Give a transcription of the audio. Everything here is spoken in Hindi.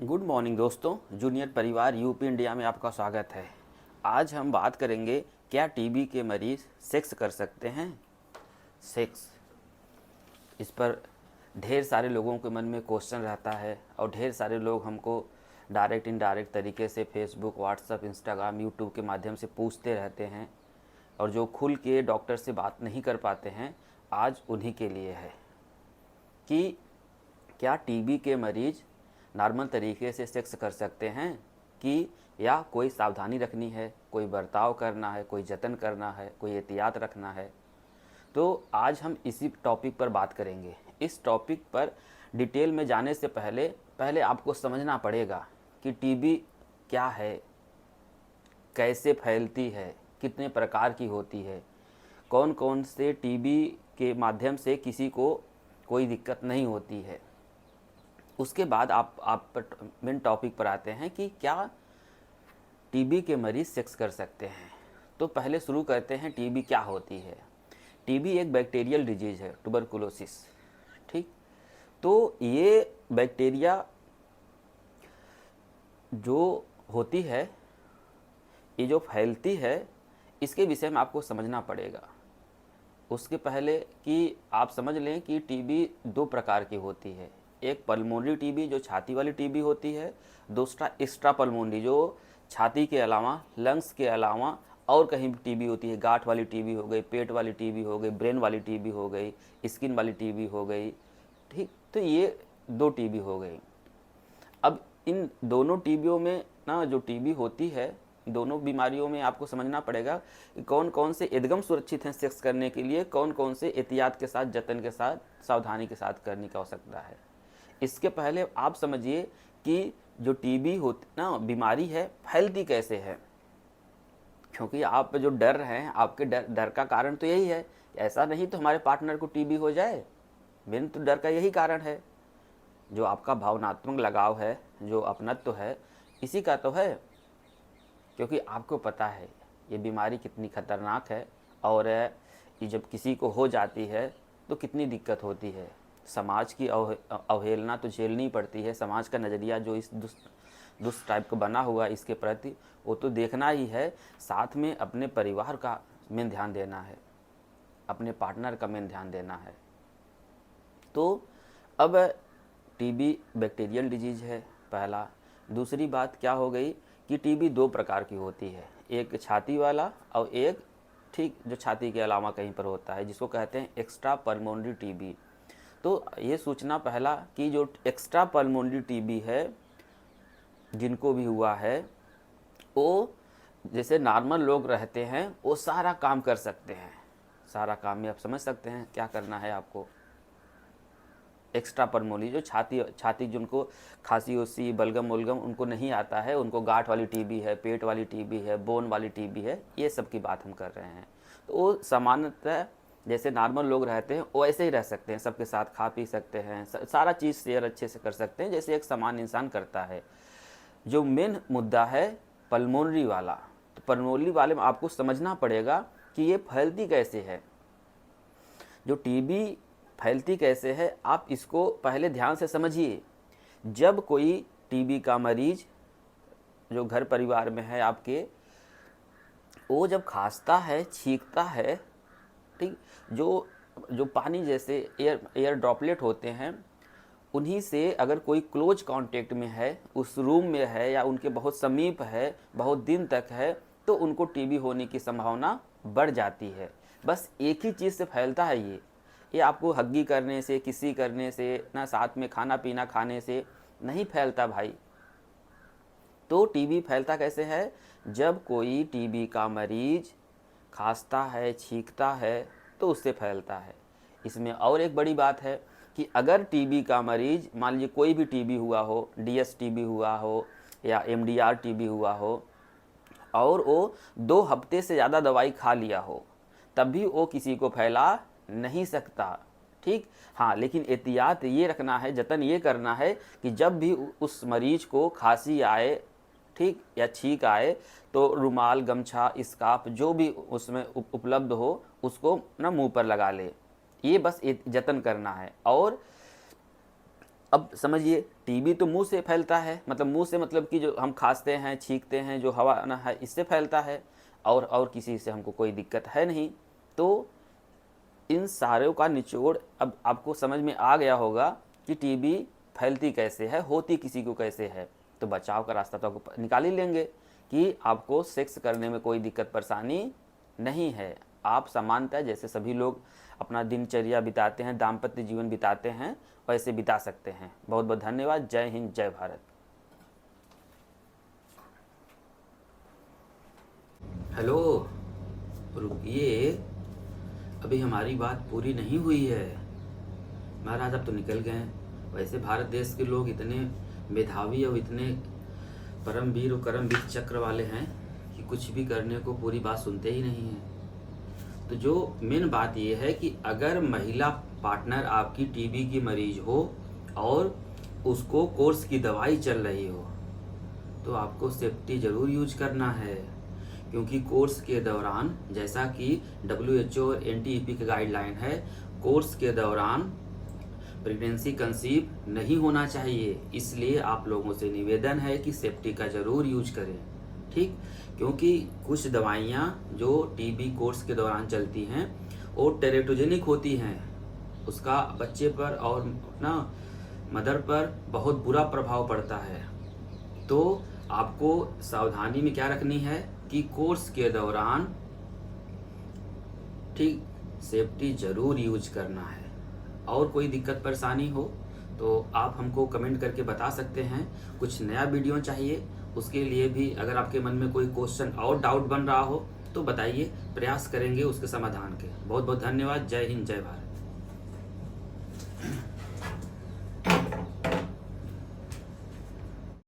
गुड मॉर्निंग दोस्तों, जूनियर परिवार यूपी इंडिया में आपका स्वागत है। आज हम बात करेंगे, क्या टीबी के मरीज़ सेक्स कर सकते हैं। सेक्स, इस पर ढेर सारे लोगों के मन में क्वेश्चन रहता है और ढेर सारे लोग हमको डायरेक्ट इनडायरेक्ट तरीके से फेसबुक, व्हाट्सएप, इंस्टाग्राम, यूट्यूब के माध्यम से पूछते रहते हैं और जो खुल के डॉक्टर से बात नहीं कर पाते हैं, आज उन्हीं के लिए है कि क्या टीबी के मरीज़ नॉर्मल तरीके से सेक्स कर सकते हैं कि या कोई सावधानी रखनी है, कोई बर्ताव करना है, कोई जतन करना है, कोई एहतियात रखना है। तो आज हम इसी टॉपिक पर बात करेंगे। इस टॉपिक पर डिटेल में जाने से पहले पहले आपको समझना पड़ेगा कि टीबी क्या है, कैसे फैलती है, कितने प्रकार की होती है, कौन कौन से टीबी के माध्यम से किसी को कोई दिक्कत नहीं होती है। उसके बाद आप मेन टॉपिक पर आते हैं कि क्या टीबी के मरीज़ सेक्स कर सकते हैं। तो पहले शुरू करते हैं, टीबी क्या होती है। टीबी एक बैक्टीरियल डिजीज़ है, ट्यूबरकुलोसिस। ठीक, तो ये बैक्टीरिया जो होती है, ये जो फैलती है, इसके विषय में आपको समझना पड़ेगा। उसके पहले कि आप समझ लें कि टीबी दो प्रकार की होती है। एक पल्मोनरी टीबी जो छाती वाली टीबी होती है, दूसरा एक्स्ट्रा पल्मोनरी जो छाती के अलावा, लंग्स के अलावा और कहीं भी टीबी होती है। गांठ वाली टीबी हो गई, पेट वाली टीबी हो गई, ब्रेन वाली टीबी हो गई, स्किन वाली टीबी हो गई। ठीक, तो ये दो टीबी हो गई। अब इन दोनों टीबियों में ना, जो टीबी होती है, दोनों बीमारियों में आपको समझना पड़ेगा कि कौन कौन से एकदम सुरक्षित हैं सेक्स करने के लिए, कौन कौन से एहतियात के साथ, जतन के साथ, सावधानी के साथ करने की आवश्यकता है। इसके पहले आप समझिए कि जो टीबी होती ना बीमारी है, फैलती कैसे है। क्योंकि आप जो डर रहे हैं, आपके डर का कारण तो यही है। ऐसा नहीं तो हमारे पार्टनर को टीबी हो जाए, मेन तो डर का यही कारण है। जो आपका भावनात्मक लगाव है, जो अपनत्व है, इसी का तो है। क्योंकि आपको पता है ये बीमारी कितनी खतरनाक है और ये जब किसी को हो जाती है तो कितनी दिक्कत होती है। समाज की अवहेलना तो झेलनी पड़ती है। समाज का नज़रिया जो इस दुष्ट टाइप का बना हुआ इसके प्रति, वो तो देखना ही है। साथ में अपने परिवार का मेन ध्यान देना है, अपने पार्टनर का मेन ध्यान देना है। तो अब टीबी बैक्टीरियल डिजीज़ है पहला। दूसरी बात क्या हो गई कि टीबी दो प्रकार की होती है, एक छाती वाला और एक ठीक जो छाती के अलावा कहीं पर होता है, जिसको कहते हैं एक्स्ट्रा पल्मोनरी टीबी। तो ये सोचना पहला कि जो एक्स्ट्रा पल्मोनरी टीबी है, जिनको भी हुआ है, वो जैसे नॉर्मल लोग रहते हैं वो सारा काम कर सकते हैं। सारा काम में आप समझ सकते हैं क्या करना है आपको। एक्स्ट्रा पल्मोनरी जो छाती जिनको खांसी उसी बलगम वलगम उनको नहीं आता है, उनको गांठ वाली टीबी है, पेट वाली टीबी है, बोन वाली टीबी है, ये सब की बात हम कर रहे हैं। तो वो सामान्यतः जैसे नॉर्मल लोग रहते हैं वो ऐसे ही रह सकते हैं, सबके साथ खा पी सकते हैं, सारा चीज़ शेयर अच्छे से कर सकते हैं जैसे एक सामान्य इंसान करता है। जो मेन मुद्दा है पल्मोनरी वाला, तो पल्मोनरी वाले में आपको समझना पड़ेगा कि ये फैलती कैसे है। जो टीबी फैलती कैसे है, आप इसको पहले ध्यान से समझिए। जब कोई टीबी का मरीज जो घर परिवार में है आपके, वो जब खांसता है, छींकता है, ठीक, जो जो पानी जैसे एयर ड्रॉपलेट होते हैं, उन्हीं से अगर कोई क्लोज कांटेक्ट में है, उस रूम में है या उनके बहुत समीप है, बहुत दिन तक है, तो उनको टीबी होने की संभावना बढ़ जाती है। बस एक ही चीज़ से फैलता है ये आपको हग्गी करने से, किसी करने से ना, साथ में खाना पीना खाने से नहीं फैलता भाई। तो टीबी फैलता कैसे है, जब कोई टीबी का मरीज खांसता है, छींकता है, तो उससे फैलता है। इसमें और एक बड़ी बात है कि अगर टीबी का मरीज, मान लीजिए कोई भी टीबी हुआ हो, डीएस टीबी हुआ हो या एमडीआर टीबी हुआ हो, और वो 2 हफ्ते से ज़्यादा दवाई खा लिया हो, तब भी वो किसी को फैला नहीं सकता। ठीक, हाँ, लेकिन एहतियात ये रखना है, जतन ये करना है कि जब भी उस मरीज को खांसी आए, ठीक, या छींक आए, तो रुमाल, गमछा, स्कार्फ जो भी उसमें उपलब्ध हो, उसको ना मुंह पर लगा ले। ये बस जतन करना है। और अब समझिए, टीबी तो मुंह से फैलता है, मतलब मुंह से मतलब कि जो हम खांसते हैं, छींकते हैं, जो हवा आना है इससे फैलता है, और किसी से हमको कोई दिक्कत है नहीं। तो इन सारों का निचोड़ अब आपको समझ में आ गया होगा कि टीबी फैलती कैसे है, होती किसी को कैसे है। तो बचाव का रास्ता तो आपको निकाल ही लेंगे कि आपको सेक्स करने में कोई दिक्कत परेशानी नहीं है। आप सामान्यतः जैसे सभी लोग अपना दिनचर्या बिताते हैं, दाम्पत्य जीवन बिताते हैं, वैसे बिता सकते हैं। बहुत बहुत धन्यवाद। जय हिंद, जय भारत। हेलो, रुकिए, अभी हमारी बात पूरी नहीं हुई है। महाराज अब तो निकल गए हैं। वैसे भारत देश के लोग इतने मेधावी और इतने परमवीर और कर्मवीर चक्र वाले हैं कि कुछ भी करने को पूरी बात सुनते ही नहीं हैं। तो जो मेन बात ये है कि अगर महिला पार्टनर आपकी टीबी की मरीज हो और उसको कोर्स की दवाई चल रही हो, तो आपको सेफ्टी ज़रूर यूज करना है। क्योंकि कोर्स के दौरान, जैसा कि WHO और NTEP की गाइडलाइन है, कोर्स के दौरान प्रेगनेंसी कंसीव नहीं होना चाहिए। इसलिए आप लोगों से निवेदन है कि सेफ्टी का ज़रूर यूज करें, ठीक। क्योंकि कुछ दवाइयाँ जो टीबी कोर्स के दौरान चलती हैं वो टेरेटोजेनिक होती हैं, उसका बच्चे पर और अपना मदर पर बहुत बुरा प्रभाव पड़ता है। तो आपको सावधानी में क्या रखनी है कि कोर्स के दौरान ठीक सेफ्टी ज़रूर यूज करना है। और कोई दिक्कत परेशानी हो तो आप हमको कमेंट करके बता सकते हैं। कुछ नया वीडियो चाहिए, उसके लिए भी अगर आपके मन में कोई क्वेश्चन और डाउट बन रहा हो तो बताइए, प्रयास करेंगे उसके समाधान के। बहुत बहुत धन्यवाद। जय हिंद, जय भारत।